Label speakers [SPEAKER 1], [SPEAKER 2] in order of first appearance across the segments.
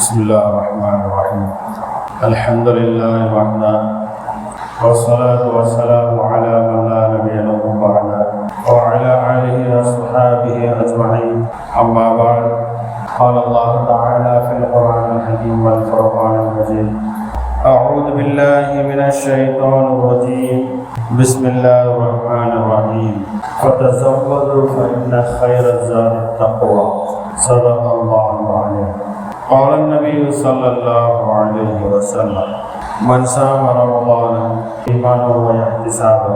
[SPEAKER 1] بسم الله الرحمن الرحيم الحمد لله وحده والصلاة والسلام على من لا نبي له بعده وعلى آله وصحبه أجمعين أما بعد قال الله تعالى في القرآن الحكيم والفرقان المجيد أعوذ بالله من الشيطان الرجيم بسم الله الرحمن الرحيم فتزودوا فإن خير الزاد التقوى صدق الله العظيم قال النبي صلى الله عليه وسلم من صام رمضان إيمانا واحتسابا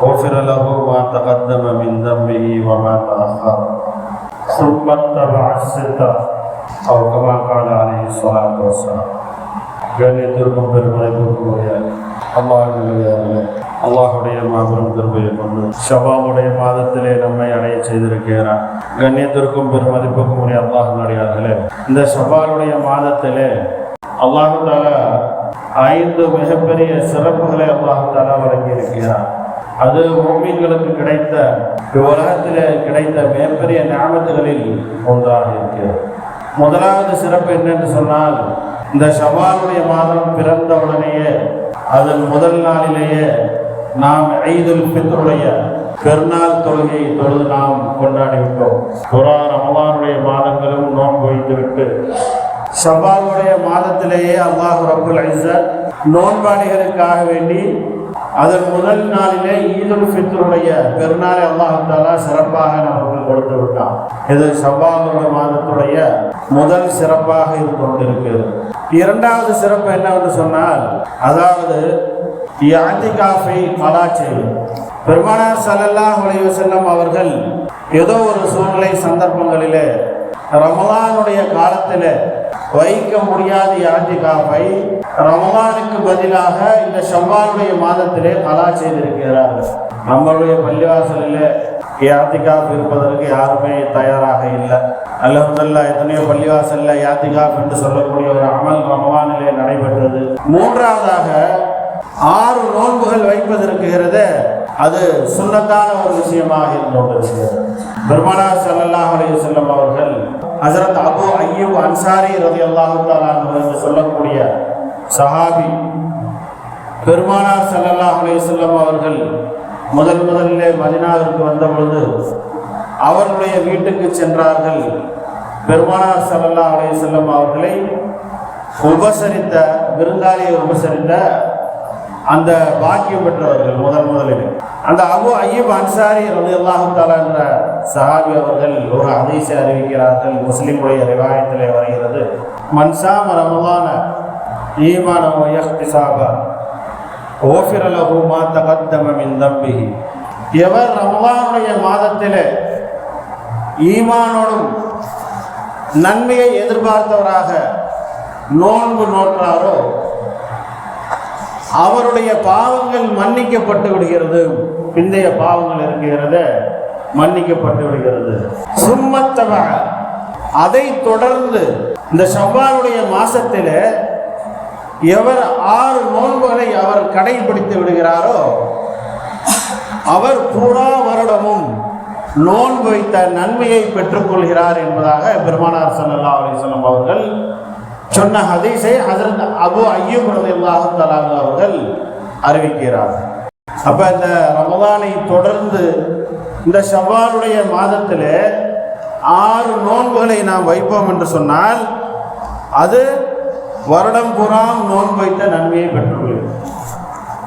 [SPEAKER 1] غفر له ما تقدم من ذنبه وما تأخر ثم اتبع الستة أو كما قال عليه الصلاة والسلام கண்ணியத்திற்கும் பெருமதிக்குரிய அல்லாஹுடைய மாபெரும் கிருபையை கொண்டு ஷபாவுடைய மாதத்திலே நம்மை அடைய செய்திருக்கிறார். கண்ணியத்திற்கும் பெருமதிப்புக்கும் உரிய அல்லாஹ்வுடையார்களே, இந்த ஷபாலுடைய மாதத்திலே அல்லாஹ் தஆலா 5 மிகப்பெரிய சிறப்புகளை அல்லாஹ் தஆலா வழங்கி இருக்கிறார். அது முஃமின்களுக்கு கிடைத்த உலகத்திலே கிடைத்த மிகப்பெரிய நிஅமத்துகளில் ஒன்றாக இருக்கிறது. முதலாவது சிறப்பு என்னென்று சொன்னால், இந்த ஷவாலுடைய மாதம் பிறந்த உடனேயே அதன் முதல் நாளிலேயே நாம் ஈதுல் ஃபித்ருடைய பெருநாள் தொழுகையை தொழுது நாம் கொண்டாடிவிட்டோம். ரமலானுடைய மாதங்களும் நோன்பு வைத்துவிட்டு ஷவாலுடைய மாதத்திலேயே அல்லாஹ் ரப்புல் இஸ்ஸத் நோன்பாளிகளுக்காக வேண்டி அதன் முதல் நாளிலே ஈதுல் ஃபித்ருடைய பெருநாளை அல்லாஹ் தஆலா சிறப்பாக நமக்கு கொடுத்து விட்டான். இது ஷவ்வாலுடைய மாதத்துடைய முதல் சிறப்பாக இருந்து கொண்டிருக்கிறது. இரண்டாவது சிறப்பு என்னவென்று சொன்னால், அதாவது இஅ்திகாஃபை கலா செய்வது. பெருமானார் ஸல்லல்லாஹு அலைஹி வஸல்லம் அவர்கள் ஏதோ ஒரு சூழ்நிலை சந்தர்ப்பங்களிலே ரமலானுடைய காலத்தில் வைக்க முடியாத இஅ்திகாஃபை ரமலானுக்கு பதிலாக இந்த ஷவ்வாலுடைய மாதத்திலே கலா செய்திருக்கிறார்கள். நம்மளுடைய பள்ளிவாசலில் இஅ்திகாஃப் இருப்பதற்கு யாருமே தயாராக இல்லை. அல்ஹம்துலில்லாஹ் எத்தனையோ பள்ளிவாசல்ல இஅ்திகாஃப் என்று சொல்லக்கூடிய ஒரு அமல் ரமலானிலே நடைபெற்றது. மூன்றாவதாக 6 நோன்புகள் வைப்பதற்குகிறது. அது சுன்னத்தான ஒரு விஷயமாக இருந்து கொண்டிருக்கிறது. பெருமானார் ஸல்லல்லாஹு அலைஹி வஸல்லம் அவர்கள் ஹஜ்ரத் அபூ அய்யூப் அன்சாரி ரலியல்லாஹு தஆலா அன்ஹு என்று சொல்லக்கூடிய சஹாபி, பெருமானார் ஸல்லல்லாஹு அலைஹி வஸல்லம் அவர்கள் முதலிலே மதீனாவிற்கு வந்த பொழுது அவர்களுடைய வீட்டுக்கு சென்றார்கள். பெருமானார் ஸல்லல்லாஹு அலைஹி வஸல்லம் அவர்களை உபசரித்த, விருந்தாளியை உபசரித்த அந்த பாக்கியம் பெற்றவர்கள் முதலில் அந்த அபூ அய்யூப் அன்சாரி ரலியல்லாஹு தஆலா என்ற சஹாபி அவர்கள் ஒரு ஹதீஸை அறிவிக்கிறார்கள். முஸ்லிமுடைய ரிவாயத்திலே வருகிறது, மன் ஸாம ரமலான ஈமானன் வ இஹ்திஸாபா ஊஃபிர லஹு மா தகத்தம மின் தம்பிஹி. எவர் ரமலானுடைய மாதத்திலே ஈமானோடும் நன்மையை எதிர்பார்த்தவராக நோன்பு நோற்றாரோ அவருடைய பாவங்கள் மன்னிக்கப்பட்டு விடுகிறது. பிந்தைய பாவங்கள் இருக்கிறது மன்னிக்கப்பட்டு விடுகிறது. சும்மத்தவ, அதை தொடர்ந்து இந்த ஷவ்வாலுடைய மாசத்தில் எவர் 6 நோன்புகளை அவர் கடைபிடித்து விடுகிறாரோ அவர் பூரா வருடமும் நோன்பு வைத்த நன்மையை பெற்றுக்கொள்கிறார் என்பதாக பெருமானார் ஸல்லல்லாஹு அலைஹி வஸல்லம் அவர்கள் சொன்ன ஹதீஸை ஹஜ்ரத் அபூ அய்யூப் ரலியல்லாஹு தஆலா அவர்கள் அறிவிக்கிறார்கள். அப்ப இந்த ரமலானை தொடர்ந்து இந்த ஷவ்வாலுடைய மாதத்தில் 6 நோன்புகளை நாம் வைப்போம் என்று சொன்னால் அது வருடம் பூரா நோன்பு வைத்த நன்மையை பெற்றுள்ளது.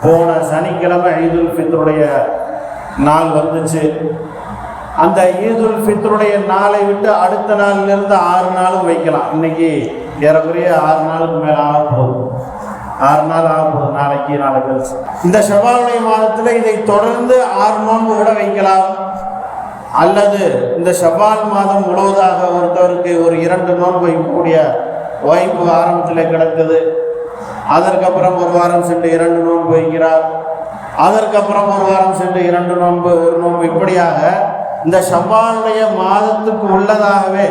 [SPEAKER 1] போன சனிக்கிழமை ஈதுல் ஃபித்ருடைய நாள் வந்துச்சு. அந்த ஈதுல் ஃபித்ருடைய நாளை விட்டு அடுத்த நாளிலிருந்து 6 நாளும் வைக்கலாம். இன்னைக்கு ஏறக்குறைய 6 நாளுக்கு மேலே ஆக போகுது. 6 நாள் ஆக போகுது, நாளைக்கு கழிச்சு. இந்த ஷவ்வாலுடைய மாதத்தில் இதை தொடர்ந்து 6 நோன்பு கூட வைக்கலாம். அல்லது இந்த ஷவ்வால் மாதம் முழுவதாக ஒருத்தவருக்கு ஒரு 2 நோன்பு வைக்கக்கூடிய வாய்ப்பு ஆரம்பத்தில் கிடைத்தது. அதற்கப்புறம் ஒரு வாரம் சென்று 2 நோன்பு வைக்கிறார். அதற்கப்புறம் ஒரு வாரம் சென்று 2 நோன்பு, 1 நோன்பு, இப்படியாக இந்த ஷவ்வாலுடைய மாதத்துக்கு உள்ளதாகவே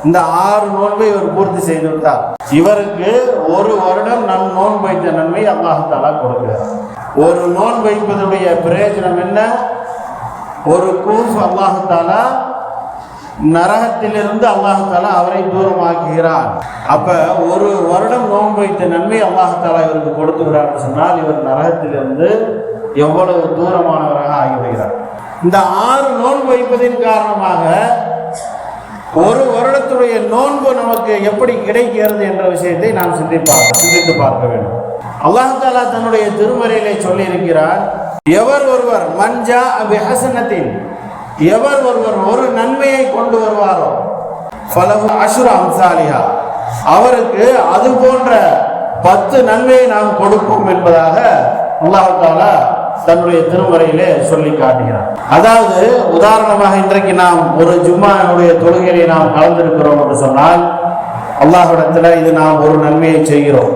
[SPEAKER 1] இந்த 6 நோன்பை இவர் பூர்த்தி செய்து விட்டார். இவருக்கு ஒரு வருடம் நோன்பு வைத்த நன்மை அல்லாஹ் தஆலா கொடுக்கிறார். ஒரு நோன்பு வைப்பதுடைய பிரயோஜனம் என்ன? ஒரு கூஃப் அல்லாஹ் தஆலா நரகத்திலிருந்து அல்லாஹாலா அவரை தூரமாக்குகிறான். அப்ப ஒரு வருடம் நோன்பு வைத்த நன்மை அல்லாஹாலா இவருக்கு கொடுத்துகிறார் சொன்னால் இவர் நரகத்திலிருந்து எவ்வளவு தூரமானவராக ஆகிவிடுகிறார். இந்த 6 நோன்பு வைப்பதின் காரணமாக ஒரு வருடத்துடைய நோன்பு நமக்கு எப்படி கிடைக்கிறது என்ற விஷயத்தை நாம் சிந்தித்து பார்க்க வேண்டும். அல்லாஹாலா தன்னுடைய திருமறையிலே சொல்லி இருக்கிறார், எவர் ஒருவர் மஞ்சா பிஹஸனத்தின், எவர் ஒருவர் ஒரு நன்மையை கொண்டு வருவாரோ ஃபலஹு அஷ்ரு அம்சாலிஹா, அவருக்கு அது போன்ற 10 நன்மையை நாம் கொடுப்போம் என்பதாக அல்லாஹ் தன்னுடைய திருமறையிலே சொல்லி காட்டுகிறார். அதாவது உதாரணமாக இன்றைக்கு நாம் ஒரு ஜும்மாவுடைய தொழுகையை நாம் கலந்திருக்கிறோம் என்று சொன்னால் அல்லாஹ்விடத்தில் இது நாம் ஒரு நன்மையை செய்கிறோம்.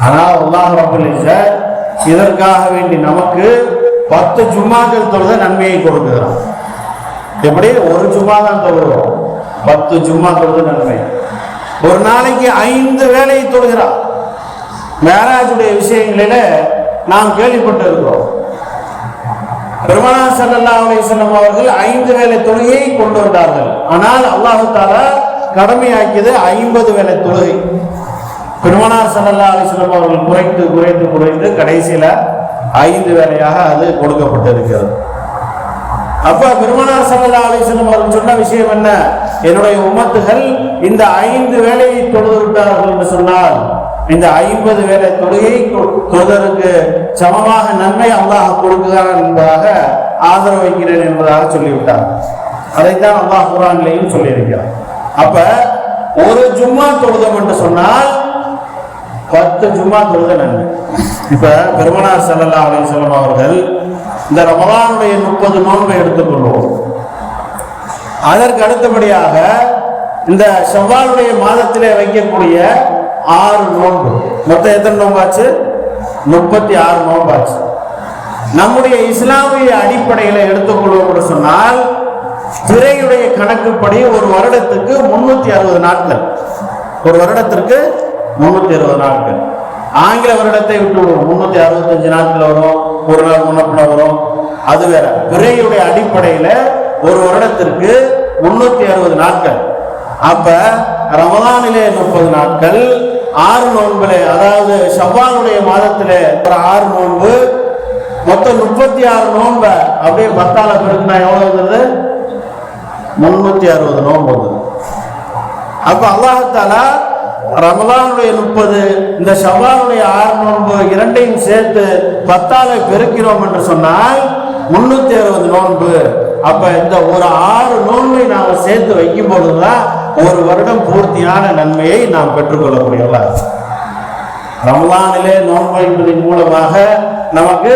[SPEAKER 1] ஆனால் அல்லாஹ் ரப்பல் இஸ்ஸத் இதற்காக வேண்டி நமக்கு 10 ஜும்மாக்கள் தொழுத நன்மையை கொடுக்கிறான். எப்படி? ஒரு ஜும்மா தான் தொழுகிறோம், 10 ஜும்மா தொழுத நன்மை. ஒரு நாளைக்கு 5 வேளையை தொழுகிறார். மேராஜுடைய விஷயங்களில நாம் கேள்விப்பட்டு இருக்கிறோம். பெருமானார் ஸல்லல்லாஹு அலைஹி வஸல்லம் அவர்கள் 5 வேளை தொழுகையை கொண்டு வந்தார்கள். ஆனால் அல்லாஹ் தஆலா கடமையாக்கியது 50 வேளை தொழுகை. பெருமானார் ஸல்லல்லாஹு அலைஹி வஸல்லம் அவர்கள் குறைத்து கடைசியில 5 வேளையாக அது கொடுக்கப்பட்டிருக்கிறது. அப்ப பெருமானார் ஸல்லல்லாஹு அலைஹி வஸல்லம் அவர்கள் சொன்ன விஷயம் என்ன? என்னுடைய உம்மத்துகள் இந்த 5 வேளையை தொழுது விட்டார்கள் என்று சொன்னால் இந்த 50 வேளை தொழுகை தொழுதற்கு சமமாக நன்மை அல்லாஹ் கொடுக்கிறான் என்பதாக ஆதரவு வைக்கிறேன் என்பதாக சொல்லிவிட்டார். அதைத்தான் அல்லாஹ் குர்ஆனிலேயும் சொல்லியிருக்கிறார். அப்ப ஒரு ஜும்மா தொழுதம் என்று சொன்னால் 10 ஜும்மா தொழுத நன்மை. இப்ப பெருமானார் ஸல்லல்லாஹு அலைஹி வஸல்லம் அவர்கள் இந்த ரமலானுடைய 30 நோன்பை எடுத்துக்கொள்வோம். அதற்கு அடுத்தபடியாக இந்த ஷவ்வாலுடைய மாதத்திலே வைக்கக்கூடிய 6 நோன்பு, மொத்தம் எத்தனை நோம்பாச்சு? 36 நோம்பாச்சு. நம்முடைய இஸ்லாமிய அடிப்படையில் எடுத்துக்கொள்வோம் என்று சொன்னால் திரையுடைய கணக்குப்படி ஒரு வருடத்துக்கு 360 நாட்கள், ஒரு வருடத்திற்கு 360 நாட்கள். ஆங்கில வருடத்தை விட்டு 365 நாட்கள் வரும், ஒரு நாள் முன்னப்பின வரும், அது வேற. பிறையுடைய அடிப்படையில ஒரு வருடத்திற்கு 360 நாட்கள். அப்ப ரமலானிலே 30 நாட்கள், 6 நோன்பிலே, அதாவது ஷவ்வாலுடைய மாதத்திலே ஒரு 6 நோன்பு, மொத்தம் 36 நோன்ப அப்படியே 10ஆல பெருக்கினா எவ்வளவு வருது? 360 நோன்பு வருது. அப்ப அல்லாஹ் தஆலா ரமலானுடைய 30, இந்த ஷவ்வாலுடைய 6 நோன்பு இரண்டையும் சேர்த்து 10ஆல பெருக்கிறோம் என்று சொன்னால் 360 நோன்பு. அப்ப இந்த ஒரு 6 நோன்பை நாம் சேர்த்து வைக்கும் பொழுதுதான் ஒரு வருடம் பூர்த்தியான நன்மையை நாம் பெற்றுக்கொள்ளக்கூடியவர்களா. ரமலானிலே நோன்பு வைப்பதன் மூலமாக நமக்கு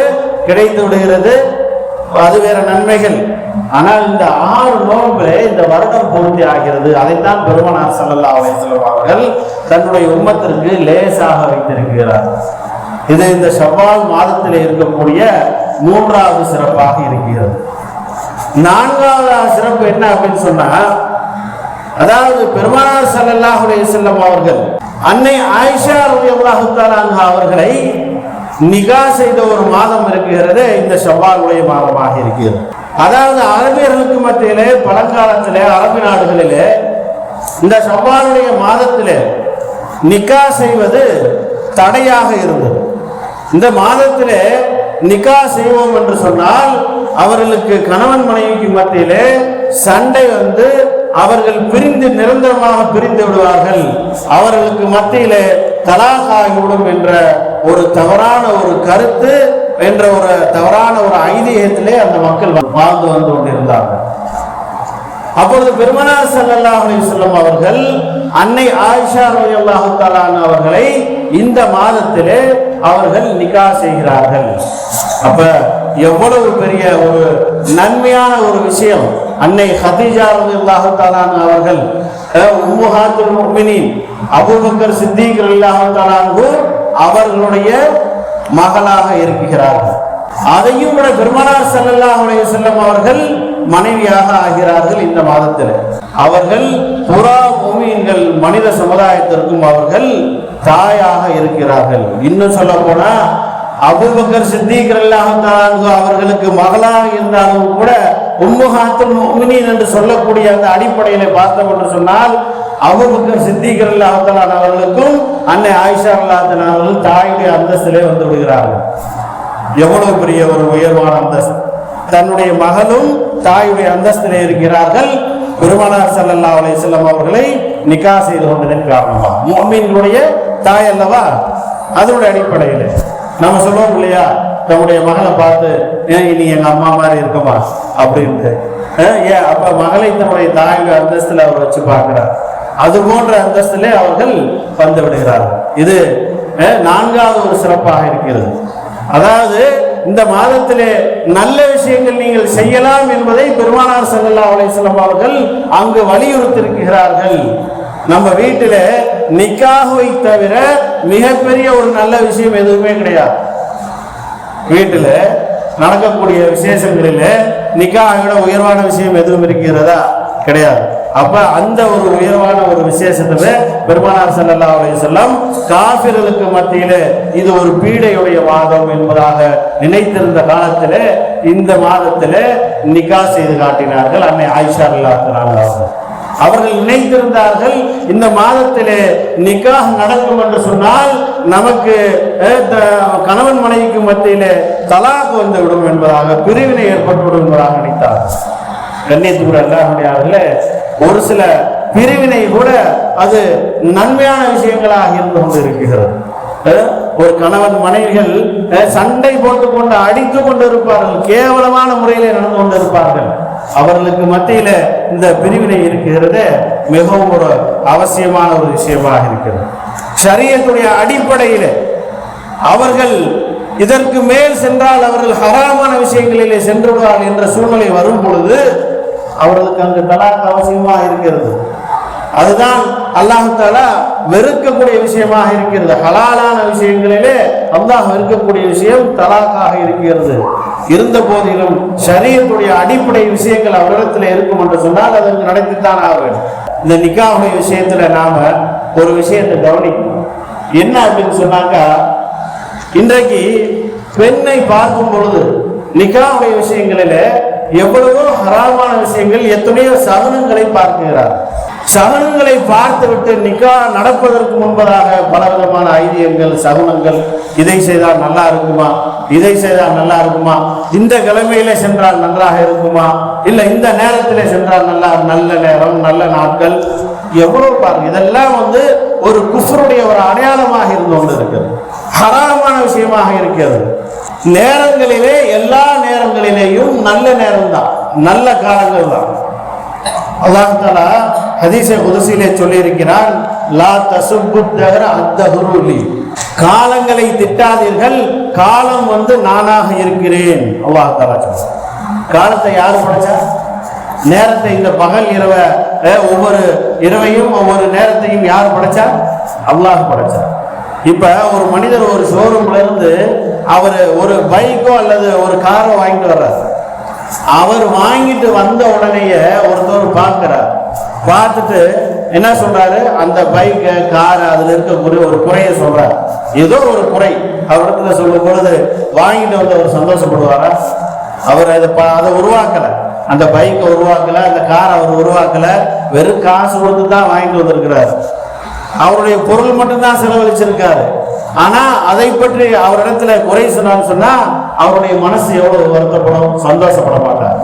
[SPEAKER 1] கிடைத்து விடுகிறது, அது வேற நன்மைகள். ஆனால் இந்த 6 நோன்பிலே இந்த வருடம் பூர்த்தி ஆகிறது. அதைத்தான் பெருமானார் ஸல்லல்லாஹு அலைஹி வஸல்லம் அவர்கள் தன்னுடைய உம்மத்திற்கு லேசாக வைத்திருக்கிறார். இது இந்த ஷவ்வால் மாதத்தில் இருக்கக்கூடிய 3வது சிறப்பாக இருக்கிறது. 4வது சிறப்பு என்ன அப்படின்னு சொன்னா, அதாவது பெருமானார் ஸல்லல்லாஹு அலைஹி வஸல்லம் அவர்கள் அன்னை ஆயிஷா ரலியல்லாஹு தஆலா அன்ஹா அவர்களை நிகா செய்த ஒரு மாதம் இருக்கிறது, இந்த ஷவ்வாலுடைய மாதமாக இருக்கிறது. அதாவது அரபியர்களுக்கு மத்தியிலே பழங்காலத்திலே அரபு நாடுகளிலே இந்த ஷவ்வாலுடைய மாதத்திலே நிகா செய்வது தடையாக இருந்தது. இந்த மாதத்திலே நிகா செய்வோம் என்று சொன்னால் அவர்களுக்கு கணவன் மனைவிக்கு மத்தியிலே சண்டை வந்து அவர்கள் பிரிந்து நிரந்தரமாக பிரிந்து விடுவார்கள், அவர்களுக்கு மத்தியிலே தலாக் ஆகிவிடும் என்ற ஒரு தவறான ஒரு கருத்து என்ற ஒரு தவறான ஒரு ஐதீகத்திலே அந்த மக்கள் வாழ்ந்து வந்து கொண்டிருந்தார்கள். அப்பொழுது பெருமானார் ஸல்லல்லாஹு அலைஹி வஸல்லம் அவர்கள் அன்னை ஆயிஷா ரலியல்லாஹு தஆலா அவர்களை இந்த மாதத்திலே அவர்கள் நிகா செய்கிறார்கள். அப்ப எவ்வளவு பெரிய ஒரு நன்மையான ஒரு விஷயம். அன்னை ஹதீஜா ரலியல்லாஹு தஆலா அவர்கள் உம்மஹாத்துல் முஃமினீன் அபூபக்கர் சித்திக் ரலியல்லாஹு தஆலா அவர்களுடைய மகளாக இருக்கிறார்கள். அதையும் விட பெருமானார் ஸல்லல்லாஹு அலைஹி வஸல்லம் அவர்கள் மனைவியாக ஆகிறார்கள் இந்த மாதத்தில். அவர்கள் புறா முஃமின்கள் மனித சமுதாயத்திற்கும் அவர்கள் தாயாக இருக்கிறார்கள். இன்னும் சொல்ல போனா அபூபக்கர் சித்திக் ரலியல்லாஹு தஆலா அவர்களுக்கு மகளாக இருந்தாலும் கூட உம்மஹாத்துல் முஃமினீன் என்று சொல்லக்கூடிய அந்த அடிப்படையில பார்த்தோம் என்று சொன்னால், அபூபக்கர் சித்திக் ரலியல்லாஹு தஆலா அவர்களுக்கும் அன்னை ஆயிஷா ரலியல்லாஹு தஆலா அவர்கள் தாயுடைய அந்தஸ்திலே வந்து விடுகிறார்கள். எவ்வளவு பெரிய ஒரு உயர்வான அந்தஸ்து! தன்னுடைய மகளும் தாயுடைய அந்தஸ்திலே இருக்கிறார்கள். பெருமானார் ஸல்லல்லாஹு அலைஹி வஸல்லம் அவர்களை நிக்கா செய்து கொண்டதன் காரணமாக, முஃமின்களுடைய தாய் அல்லவா, அதனுடைய அடிப்படையில் நம்ம சொல்லுவோம் இல்லையா, நம்முடைய மகளை பார்த்து நீ எங்க அம்மா மாதிரி இருக்குமா அப்படின்ட்டு. ஏன் அப்ப மகளை தன்னுடைய தாயுடைய அந்தஸ்துல அவர் வச்சு பார்க்கிறார். அது போன்ற அந்தஸ்திலே அவர்கள் வந்து விடுகிறார்கள். இது நான்காவது ஒரு சிறப்பாக இருக்கிறது. அதாவது இந்த மாதத்திலே நல்ல விஷயங்கள் நீங்கள் செய்யலாம் என்பதை பெருமானார் ஸல்லல்லாஹு அலைஹி வஸல்லம் அவர்கள் அங்கு வலியுறுத்தியிருக்கிறார்கள். நம்ம வீட்டில நிக்காஹை தவிர மிகப்பெரிய ஒரு நல்ல விஷயம் எதுவுமே கிடையாது. வீட்டில் நடக்கக்கூடிய விசேஷங்களில நிக்காஹை விட உயர்வான விஷயம் எதுவும் இருக்கிறதா? கிடையாது. அப்ப அந்த ஒரு உயர்வான ஒரு விசேஷத்துல பெருமானார் ஸல்லல்லாஹு அலைஹி வஸல்லம் காஃபிர்களுக்கு மத்தியிலே இது ஒரு பீடையுடைய மாதம் என்பதாக நினைத்திருந்த காலத்திலே இந்த மாதத்திலே நிக்கா செய்து காட்டினார்கள் அன்னை ஆயிஷா ரலியல்லாஹு அன்ஹா. அவர்கள் நினைத்திருந்தார்கள் இந்த மாதத்திலே நிக்காஹ் நடக்கும் என்று சொன்னால் நமக்கு கணவன் மனைவிக்கு மத்தியிலே தலாக் வந்து விடும் என்பதாக, பிரிவினை ஏற்பட்டுவிடும் என்பதாக நினைத்தார்கள். கண்ணியத்துக்குரிய அல்லாஹ்வுடைய ஒரு சில பிரிவினை கூட அது நன்மையான விஷயங்களாக இருந்து கொண்டு இருக்கிறது. ஒரு கணவன் மனைவிகள் சண்டை போட்டுக் கொண்டு அடித்துக் கொண்டு இருப்பார்கள், கேவலமான முறையிலே நடந்து கொண்டு இருப்பார்கள். அவர்களுக்கு மத்தியில இந்த பிரிவினை இருக்கிறது மிகவும் ஒரு அவசியமான ஒரு விஷயமாக இருக்கிறது. ஷரியத்துடைய அடிப்படையிலே அவர்கள் இதற்கு மேல் சென்றால் அவர்கள் ஹராமான விஷயங்களிலே சென்று விடுவார்கள் என்ற சூழ்நிலை வரும் பொழுது அவர்களுக்கு அங்கு தலாக் அவசியமாக இருக்கிறது. அதுதான் அல்லாஹ் தஆலா வெறுக்கக்கூடிய விஷயமாக இருக்கிறது. ஹலாலான விஷயங்களிலே அல்லாஹ் வெறுக்கக்கூடிய விஷயம் தலாக்காக இருக்கிறது. இருந்த போதிலும் ஷரியத்துடைய அடிப்படை விஷயங்கள் அவரிடத்தில் இருக்கும் என்று சொன்னால் அதற்கு நடத்தித்தான் ஆக வேண்டும். இந்த நிக்காஹுடைய விஷயத்துல நாம ஒரு விஷயத்தை கவனிக்கணும். என்ன அப்படின்னு சொன்னாக்கா, இன்றைக்கு பெண்ணை பார்க்கும் பொழுது நிக்காஹுடைய விஷயங்களில எவ்வளவோ ஹராமான விஷயங்கள், எத்தனையோ சகுனங்களை பார்க்கிறார். சகுனங்களை பார்த்து விட்டு நிக்கா நடப்பதற்கு முன்பதாக பல விதமான ஐதியங்கள், சகுனங்கள், இதை செய்தால் நல்லா இருக்குமா, இதை செய்தால் நல்லா இருக்குமா, இந்த கிழமையில சென்றால் நன்றாக இருக்குமா, இல்ல இந்த நேரத்திலே சென்றால் நல்ல நேரம், நல்ல நாட்கள், எவ்வளவு பாருங்க. இதெல்லாம் ஒரு குஃப்ருடைய ஒரு அடையாளமாக இருந்து கொண்டு இருக்கிறது, ஹராமான விஷயமாக இருக்கிறது. நேரங்களிலே எல்லா நேரங்களிலேயும் நல்ல நேரம் தான், நல்ல காலங்கள் தான். அல்லாஹ் தஆலா ஹதீஸே குத்ஸிலே சொல்லி இருக்கிறான், லா தசுப்பு தஹர அத்தஹுருலி, காலங்களை திட்டாதீர்கள், காலம் நானாக இருக்கிறேன். அல்லாஹ் தஆலா சொல்றான். காலத்தை யார் படைச்சா? நேரத்தை, இந்த பகல் இரவை, ஒவ்வொரு இரவையும் ஒவ்வொரு நேரத்தையும் யார் படைச்சா? அல்லாஹ் படைச்சா. இப்ப ஒரு மனிதர் ஒரு ஷோரூம்ல இருந்து அவர் ஒரு பைக்கோ அல்லது ஒரு காரோ வாங்கிட்டு வர்றார். அவர் வாங்கிட்டு வந்த உடனேயே ஒருத்தர் பார்க்கிறார். பார்த்துட்டு என்ன சொல்றாரு, அந்த பைக்கு கார் அதுல இருக்கக்கூடிய ஒரு குறைய சொல்றார். ஏதோ ஒரு குறை அவரிடத்துல சொல்லும் பொழுது வாங்கிட்டு வந்து அவர் சந்தோஷப்படுவாரா? அவர் அதை உருவாக்கல, அந்த பைக்கை உருவாக்கல, அந்த காரை அவர் உருவாக்கல, வெறும் காசு கொடுத்து தான் வாங்கிட்டு வந்திருக்கிறார். அவருடைய பொருள் மட்டும்தான் செலவழிச்சிருக்காரு. ஆனா அதை பற்றி அவரிடத்துல குறை சொன்னான்னு சொன்னா அவருடைய மனசு எவ்வளவு வருத்தப்படும், சந்தோஷப்பட மாட்டார்.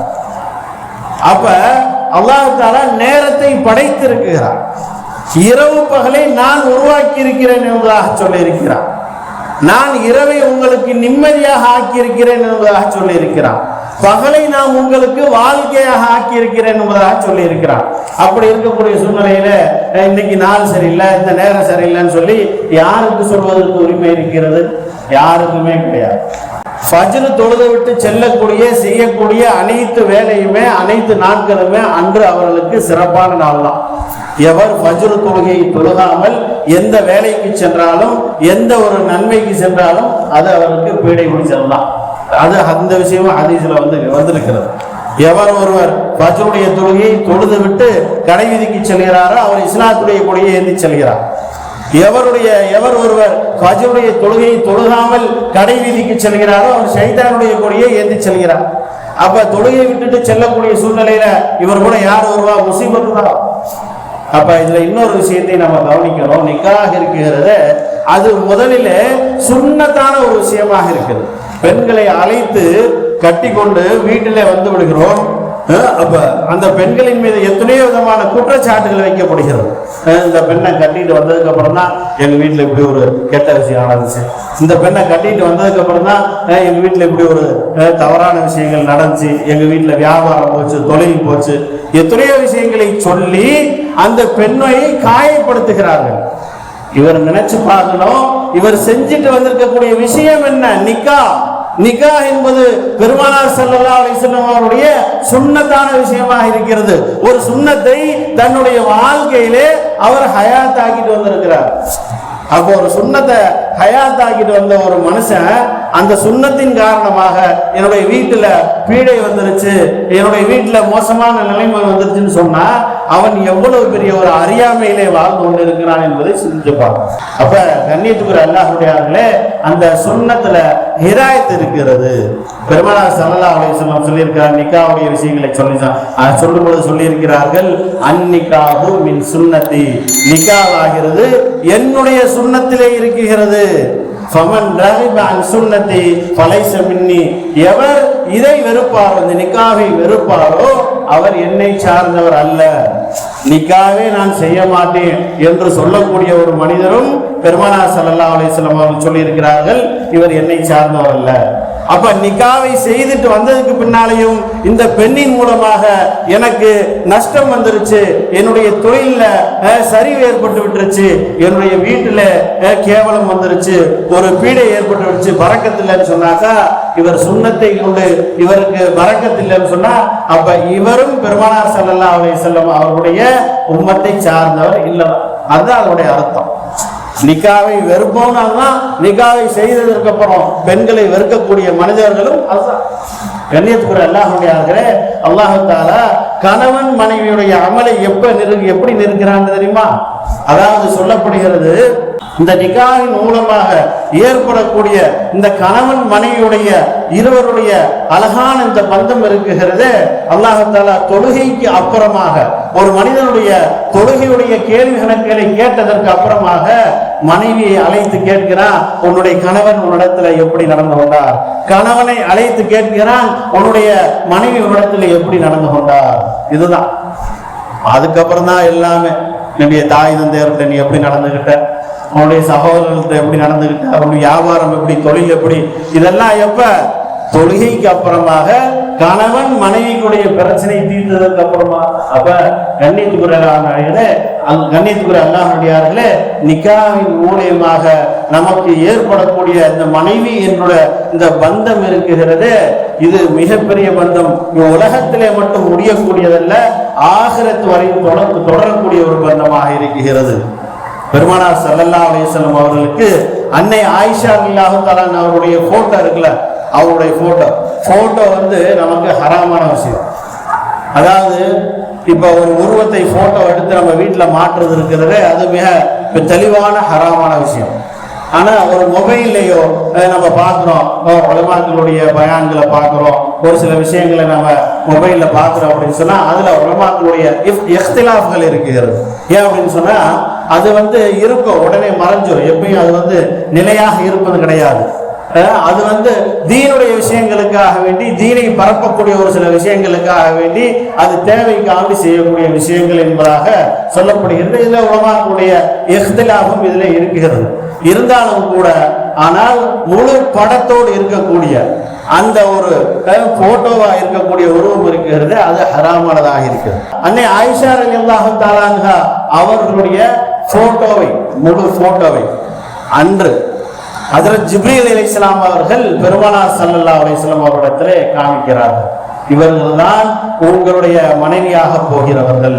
[SPEAKER 1] அப்ப அல்லாஹ் தஆலா நேரத்தை படைத்திருக்கிறார். இரவு பகலை நான் உருவாக்கி இருக்கிறேன் என்பதாக சொல்லி இருக்கிறான். நான் இரவை உங்களுக்கு நிம்மதியாக ஆக்கி இருக்கிறேன் என்பதாக சொல்லி இருக்கிறான். பகலை நான் உங்களுக்கு வாழ்க்கையாக ஆக்கி இருக்கிறேன் என்பதாக சொல்லி இருக்கிறான். அப்படி இருக்கக்கூடிய சூழ்நிலையில இன்னைக்கு நாள் சரியில்லை, இந்த நேரம் சரியில்லைன்னு சொல்லி யாருக்கு சொல்வதற்கு உரிமை இருக்கிறது? யாருக்குமே கிடையாது. ஃபஜ்ர் தொழுது விட்டு செல்லக்கூடிய செய்யக்கூடிய அனைத்து வேலையுமே, அனைத்து நாட்களுமே அன்று அவர்களுக்கு சிறப்பான நாள் தான். எவர் ஃபஜ்ர் தொழுகையை தொழுகாமல் எந்த வேலைக்கு சென்றாலும், எந்த ஒரு நன்மைக்கு சென்றாலும் அது அவருக்கு பீடை முடிச்சிடலாம். அது அந்த விஷயமும் ஹதீஸ்ல வந்திருக்கிறது. எவர் ஒருவர் ஃபஜ்ருடைய தொழுகையை தொழுது விட்டு கடை வீதிக்கு செல்கிறாரோ அவர் இஸ்லாத்துடைய கொடியை ஏந்தி செல்கிறார். எவர் ஒருவர் ஃபஜ்ருடைய தொழுகையை தொழுகாமல் கடை வீதிக்கு செல்கிறாரோ அவர் ஷைத்தானுடைய கொடியை ஏந்தி செல்கிறார். அப்ப தொழுகை விட்டுட்டு செல்லக்கூடிய சூழ்நிலையில இவர் கூட யார் வருவா? முசீபத்து தான். அப்ப இதுல இன்னொரு விஷயத்தை நம்ம கவனிக்கணும். நிக்காஹ் இருக்கிறது அது முதலிலே சுன்னத்தான ஒரு விஷயமாக இருக்குது. பெண்களை அழைத்து கட்டி கொண்டு வீட்டிலே வந்து விடுகிறோம். அப்ப அந்த பெண்களின் மீது எத்தனையோ விதமான குற்றச்சாட்டுகள் வைக்கப்படுகிறது. இந்த பெண்ணை கட்டிட்டு வந்ததுக்கு அப்புறம் தான் எங்க வீட்டுல இப்படி ஒரு கெட்ட விஷயம் நடந்துச்சு, இந்த பெண்ணை கட்டிட்டு வந்ததுக்கு அப்புறம் தான் எங்க வீட்டுல இப்படி ஒரு தவறான விஷயங்கள் நடந்துச்சு, எங்க வீட்டுல வியாபாரம் போச்சு, தொழில் போச்சு, எத்தனையோ விஷயங்களை சொல்லி அந்த பெண்ணை காயப்படுத்துகிறார்கள். இவர் நினைச்சு பார்க்கணும், இவர் செஞ்சுட்டு வந்திருக்கக்கூடிய விஷயம் என்ன? நிக்காஹ். நிக்காஹ் என்பது பெருமானார் ஸல்லல்லாஹு அலைஹி வஸல்லம் அவருடைய சுன்னத்தான விஷயமாக இருக்கிறது. ஒரு சுன்னத்தை தன்னுடைய வாழ்க்கையிலே அவர் ஹயாத் ஆக்கிட்டு வந்திருக்கிறார். அப்போ ஒரு சுன்னத்தை ஹயாத் ஆக்கிட்டு வந்த ஒரு மனுஷன் அந்த சுன்னத்தின் காரணமாக என்னுடைய வீட்டுல பீடை வந்துருச்சு, என்னுடைய வீட்டுல மோசமான நிலைமை வந்துருச்சுன்னு சொன்னா அவன் எவ்வளவு பெரிய ஒரு அறியாமையிலே வாழ்ந்து கொண்டு இருக்கிறான் என்பதை சிந்திச்சு பார்க்கணும். அப்ப கண்ணியத்துக்குரிய அல்லாஹ்வுடையார்களே, அந்த சுன்னத்துல ஹிதாயத் இருக்கிறது. பெருமானார் ஸல்லல்லாஹு அலைஹி வஸல்லம் சொல்லியிருக்கிறார், நிக்காவுடைய விஷயங்களை சொல்லும்போது சொல்லியிருக்கிறார்கள், அந்நிக்காஹு மின் சுன்னதி, நிக்காஹ் ஆகிறது என்னுடைய சுன்னத்திலே இருக்கிறது. ஃபமன் ரகிப அன் சுன்னதி ஃபலைஸ மின்னி, எவர் இதை வெறுப்பாரோ, இந்த நிக்காவை வெறுப்பாரோ அவர் என்னை சார்ந்தவர் அல்ல. நிக்காவே நான் செய்ய மாட்டேன் என்று சொல்லக்கூடிய ஒரு மனிதரும் பெருமானார் ஸல்லல்லாஹு அலைஹி வஸல்லம் அவர்கள் சொல்லி இருக்கிறார்கள், இவர் என்னை சார்ந்தவர் அல்ல. அப்ப நிக்காவை செய்துட்டு வந்ததுக்கு பின்னாலையும் இந்த பெண்ணின் மூலமாக எனக்கு நஷ்டம் வந்துருச்சு, என்னுடைய தொழில சரிவு ஏற்பட்டு விட்டுருச்சு, என்னுடைய வீட்டுல கேவலம் வந்துருச்சு, ஒரு பீடை ஏற்பட்டு விட்டுச்சு, பரக்கத்து இல்லைன்னு சொன்னாக்கா இவர் சுன்னத்தை கொண்டு இவருக்கு பரக்கத்து இல்லைன்னு சொன்னா அப்ப இவரும் பெருமானார் ஸல்லல்லாஹு அலைஹி வஸல்லம் அவருடைய உம்மத்தை சார்ந்தவர் இல்லதான். அதுதான் அதனுடைய அர்த்தம். நிக்காவை வெறுப்போம்னால்தான் நிக்காவை செய்ததற்கு அப்புறம் பெண்களை வெறுக்கக்கூடிய மனிதர்களும் அதுதான். கண்ணியத்துக்குரிய அல்லாஹ்வுடையார்களே, அல்லாஹ் தஆலா கணவன் மனைவியுடைய அமலை எப்படி நிறுக்கிறான்னு தெரியுமா? அதாவது சொல்லப்படுகிறது, இந்த நிக்காவின் மூலமாக ஏற்படக்கூடிய இந்த கணவன் மனைவியுடைய இருவருடைய அழகான இந்த பந்தம் இருக்குகிறது. அல்லாஹ் தஆலா தொழுகைக்கு அப்புறமாக ஒரு மனிதனுடைய தொழுகையுடைய கேள்வி கணக்குகளை கேட்டதற்கு அப்புறமாக மனைவியை அழைத்து கேட்கிறான், உன்னுடைய கணவன் உன்னிடத்துல எப்படி நடந்து கொண்டார்? கணவனை அழைத்து கேட்கிறான், உன்னுடைய மனைவி உன்னிடத்துல எப்படி நடந்து கொண்டார்? இதுதான். அதுக்கப்புறம் தான் எல்லாமே, என்னுடைய தாய் தந்தையர்கிட்ட நீ எப்படி நடந்துகிட்ட, அவனுடைய சகோதரர்கள்ட்ட எப்படி நடந்துகிட்ட, அவனுடைய வியாபாரம் எப்படி, தொழில் எப்படி, இதெல்லாம் எப்ப? தொழுகைக்கு அப்புறமாக கணவன் மனைவிக்குடைய பிரச்சனை தீர்த்ததற்கு அப்புறமா. அப்ப கண்ணியத்துக்குரிய அல்லாஹ்வுடையார்களே, நிக்காவின் மூலியமாக நமக்கு ஏற்படக்கூடிய இந்த மனைவி என்னுடைய இந்த பந்தம் இருக்குகிறது, இது மிகப்பெரிய பந்தம். உலகத்திலே மட்டும் முடியக்கூடியதல்ல, ஆகிரத்து வரையும் தொடரக்கூடிய ஒரு பந்தமாக இருக்கிறது. பெருமானார் ஸல்லல்லாஹு அலைஹி வஸல்லம் அவர்களுக்கு அன்னை ஆயிஷா ரலியல்லாஹு தஆலா அவருடைய போட்டோ இருக்குல்ல, அவருடைய போட்டோ வந்து நமக்கு ஹராமான விஷயம். அதாவது இப்ப ஒரு உருவத்தை போட்டோ எடுத்து நம்ம வீட்டுல மாற்றுறது இருக்கிறது, அது மிக தெளிவான ஹராமான விஷயம். ஆனா ஒரு மொபைல்லையோ நம்ம பார்க்கிறோம், உலமாக்களுடைய பயான்களை பார்க்கிறோம், ஒரு சில விஷயங்களை நம்ம மொபைல்ல பார்க்கிறோம் அப்படின்னு சொன்னா அதுல உலமாக்களுடைய இஃப்திலாஃப்கள் இருக்கிறது. ஏன் அப்படின்னு சொன்னா அது வந்து இருக்கும், உடனே மறைஞ்சிடும், எப்பயும் அது வந்து நிலையாக இருப்பது கிடையாது. அது வந்து தீனுடைய விஷயங்களுக்காக வேண்டி, தீனை பரப்பக்கூடிய ஒரு சில விஷயங்களுக்காக வேண்டி அது தேவைக்காக செய்யக்கூடிய விஷயங்கள் என்பதாக சொல்லப்படுகிறது. இதுல உலமாக்களுடைய இஃப்திலாஃபும் இதுல இருக்கிறது. இருந்தாலும் கூட ஆனால் முழு படத்தோடு இருக்கக்கூடிய அந்த ஒரு போட்டோவா இருக்கக்கூடிய உருவம் இருக்கிறது, அது ஹராமானதாக இருக்கிறது. அன்னை ஆயிஷா ரலியல்லாஹு தஆலா அன்ஹா அவர்களுடைய போட்டோவை, முழு போட்டோவை அன்று ஹஜ்ரத் ஜிப்ரீல் அலைஹிஸ்ஸலாம் அவர்கள் பெருமானார் ஸல்லல்லாஹு அலைஹி வஸல்லம் அவரிடத்திலே காமிக்கிறார்கள், இவர்கள்தான் உங்களுடைய மனைவியாக போகிறவர்கள்,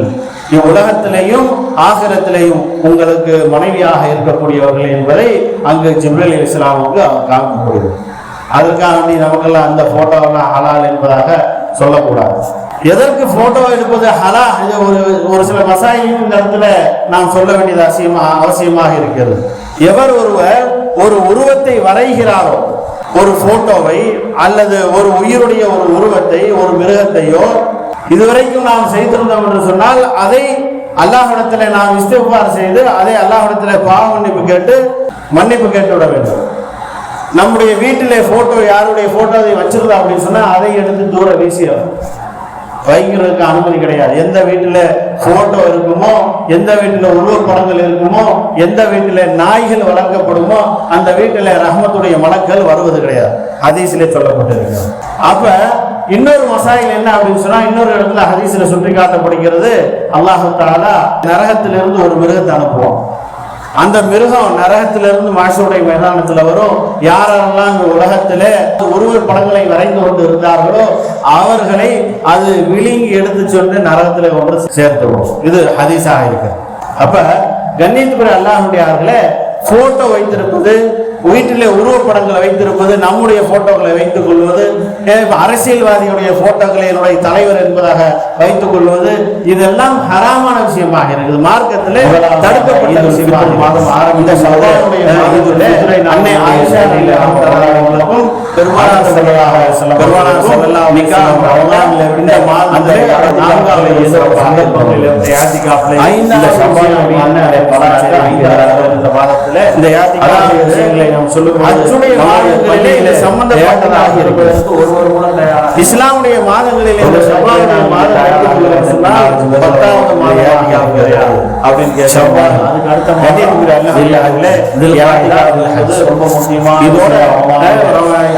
[SPEAKER 1] இவ்வுலகத்திலேயும் ஆகிரத்திலேயும் உங்களுக்கு மனைவியாக இருக்கக்கூடியவர்கள் என்பதை அங்கு ஜிப்ரீல் அலைஹிஸ்ஸலாமுக்கு காமிக்கப்படுகிறது. அதற்காக நமக்கெல்லாம் அந்த போட்டோவெல்லாம் ஹலால் என்பதாக சொல்லக்கூடாது. எதற்கு போட்டோ எடுப்பது ஹலா, ஒரு சில மசாயையும் இந்த இடத்துல நாம் சொல்ல வேண்டியது அவசியமாக இருக்கிறது. எவர் ஒருவர் ஒரு உருவத்தை வரைகிறாரோ, ஒரு போட்டோவை அல்லது ஒரு உயிருடைய ஒரு உருவத்தை, ஒரு மிருகத்தையோ இதுவரைக்கும் நாம் செய்திருந்தோம் என்று சொன்னால் அதை அல்லாஹ்விடத்திலே நாம் இஸ்திக்பார் செய்து அதை அல்லாஹ்விடத்திலே பாவ மன்னிப்பு கேட்டு விட வேண்டும். நம்முடைய வீட்டிலே போட்டோ, யாருடைய போட்டோ அதை வச்சிருந்தா அப்படின்னு சொன்னா அதை எடுத்து தூர வீசிடும். வைக்கிறதுக்கு அனுமதி கிடையாது. எந்த வீட்டுல போட்டோ இருக்குமோ, எந்த வீட்டுல உருவப்படங்கள் இருக்குமோ, எந்த வீட்டுல நாய்கள் வளர்க்கப்படுமோ அந்த வீட்டுல ரஹ்மத்துடைய மலக்கள் வருவது கிடையாது. ஹதீஸிலே சொல்லப்பட்டிருக்கு. அப்ப இன்னொரு மசாயில் என்ன அப்படின்னு சொன்னா, இன்னொரு இடத்துல ஹதீஸ்ல சுட்டி காட்டப்படுகிறது, அல்லாஹ் தஆலா நரகத்திலிருந்து ஒரு மிருகத்தை அனுப்புவோம். அந்த மிருகம் நரகத்திலிருந்து மாஷருடைய மைதானத்துல வரும். யாரெல்லாம் இந்த உலகத்திலே ஒருவர் படங்களை வரைந்து கொண்டு இருந்தார்களோ அவர்களை அது விழுங்கி எடுத்து சென்று நரகத்திலே கொண்டு சேர்த்துவோம். இது ஹதீஸாக இருக்கு. அப்ப கண்ணியத்துக்குரிய அல்லாஹ்வுடையார்களே, போட்டோ வைத்திருப்பது, வீட்டிலே உருவப்படங்களை வைத்திருப்பது, நம்முடைய போட்டோக்களை வைத்துக் கொள்வது, அரசியல்வாதியுடைய போட்டோக்களை என்னுடைய தலைவர் என்பதாக வைத்துக் கொள்வது, இதெல்லாம் ஹராமான விஷயமாக இருக்குது. மார்க்கத்திலே தடுக்கப்பட்ட விஷயமாக இந்த சகோதரனுடைய அன்னை ஆயிஷா அவர்களுக்கும் பெருமானார் ஸல்லல்லாஹு அலைஹி வஸல்லம் இந்த மாதத்திலே 4வது சந்தர்ப்பங்களில் இந்த மாதத்திலே இந்த விஷயங்களை நாம் சொல்லும்போது சம்பந்தப்பட்டதாக இருப்பதற்கு ஒருவர் கூட தயாராக இஸ்லாமுடைய மாதங்களில் இந்த ஷவ்வாலுடைய மாதம் 10வது மாதம் கிடையாது அப்படின்னு கேட்பாங்க. அதுக்கு அடுத்த ரொம்ப முக்கியமா இதோட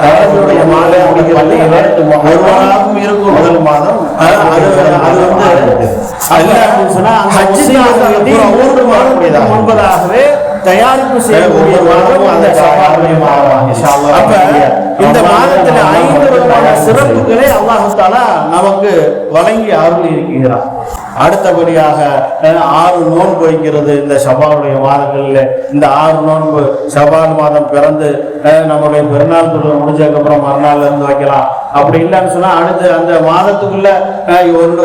[SPEAKER 1] அரபுடைய மாதம் ஒருவராகவும் இருக்கும். முதல் மாதம் அது வந்து சொன்னா 3 மாதம் முன்பதாகவே தயாரிப்பு செய்யக்கூடிய மாதம் அந்த ஷவ்வாலுடைய மாதம். அப்ப இந்த மாதத்தில் 5 விதமான சிறப்புகளை அல்லாஹ் தஆலா நமக்கு வழங்கி அருள் இருக்கிறார். அடுத்தபடியாக 6 நோன்பு வைக்கிறது இந்த ஷவ்வாலுடைய மாதங்களில். இந்த 6 நோன்பு ஷவ்வால் மாதம் பிறந்து நம்முடைய பெருநாள் தொழுகை முடிஞ்சதுக்கு அப்புறம் மறுநாள்ல இருந்து வைக்கலாம். அப்படி இல்லைன்னு சொன்னா அடுத்து அந்த மாதத்துக்குள்ள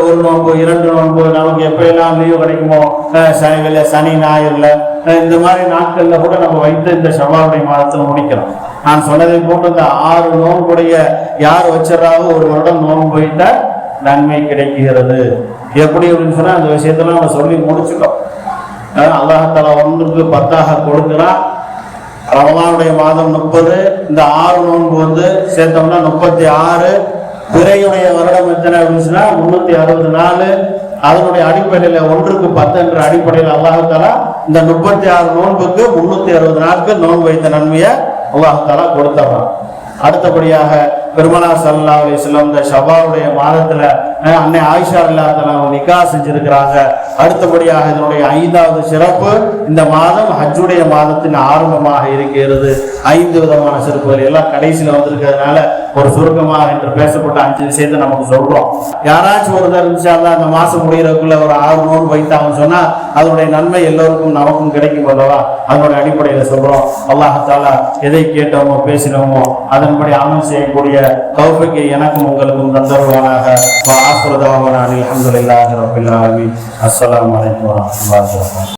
[SPEAKER 1] ஒரு நோன்பு, 2 நோன்பு, நமக்கு எப்ப எல்லாம் லீவு கிடைக்குமோ சனி ஞாயிறுல இந்த மாதிரி நாட்கள்ல கூட நம்ம வைத்து இந்த ஷவ்வாலுடைய மாதத்துல முடிக்கிறோம். நான் சொன்னதை போட்டு இந்த 6 நோன்புடைய யார் வச்சிடறாவோ ஒரு வருடம் நோன்பு வைத்த நன்மை கிடைக்கிறது. எப்படி அப்படின்னு சொன்னா அந்த விஷயத்தெல்லாம் நம்ம சொல்லி முடிச்சுட்டோம். அல்லாஹ் தஆலா 1க்கு 10ஆக கொடுக்கிறான். ரமலானுடைய மாதம் 30, இந்த 6 நோன்பு வந்து சேர்த்தோம்னா 36. பிறையுடைய வருடம் எத்தனை அப்படின்னு சொன்னா 364. அதனுடைய அடிப்படையில் 1க்கு 10 என்ற அடிப்படையில் அல்லாஹ் தஆலா இந்த 36 நோன்புக்கு 360 நாட்கள் நோன்பு வைத்த நன்மையை அல்லாஹ் தஆலா கொடுத்துறான். அடுத்தபடியாக பெருமானார் ஸல்லல்லாஹு அலைஹி வஸல்லம் இந்த ஷவ்வாலுடைய மாதத்துல அன்னை ஆயிஷா ரலியல்லாஹு அன்ஹா நிக்கா செஞ்சிருக்கிறாங்க. அடுத்தபடியாக இதனுடைய 5வது சிறப்பு, இந்த மாதம் ஹஜ்ஜுடைய மாதத்தின் ஆரம்பமாக இருக்கிறது. 5 விதமான சிறப்புகள் எல்லாம் கடைசியில வந்திருக்கிறதுனால ஒரு சுருக்கமாக என்று பேசப்பட்ட 5 விஷயத்தை நமக்கு சொல்றோம். யாராச்சும் ஒருத்தர் இருந்துச்சாதான் அந்த மாசம் முடிகிறதுக்குள்ள ஒரு 6 நோன்பு வைத்தாங்கன்னு சொன்னா அதனுடைய நன்மை எல்லோருக்கும் நமக்கும் கிடைக்கும் அல்லவா? அதனுடைய அடிப்படையில சொல்றோம். அல்லாஹ் தஆலா எதை கேட்டோமோ பேசினோமோ அதன்படி அமல் செய்யக்கூடிய தௌஃபீக்கை எனக்கும் உங்களுக்கும் தந்தருவானாக. வ ஆஃபிரு தஅவானா அல்ஹம்துலில்லாஹி ரப்பில் ஆலமீன். அஸ்ஸலாமு அலைக்கும் வரஹ்மத்துல்லாஹி வபரகாத்துஹு.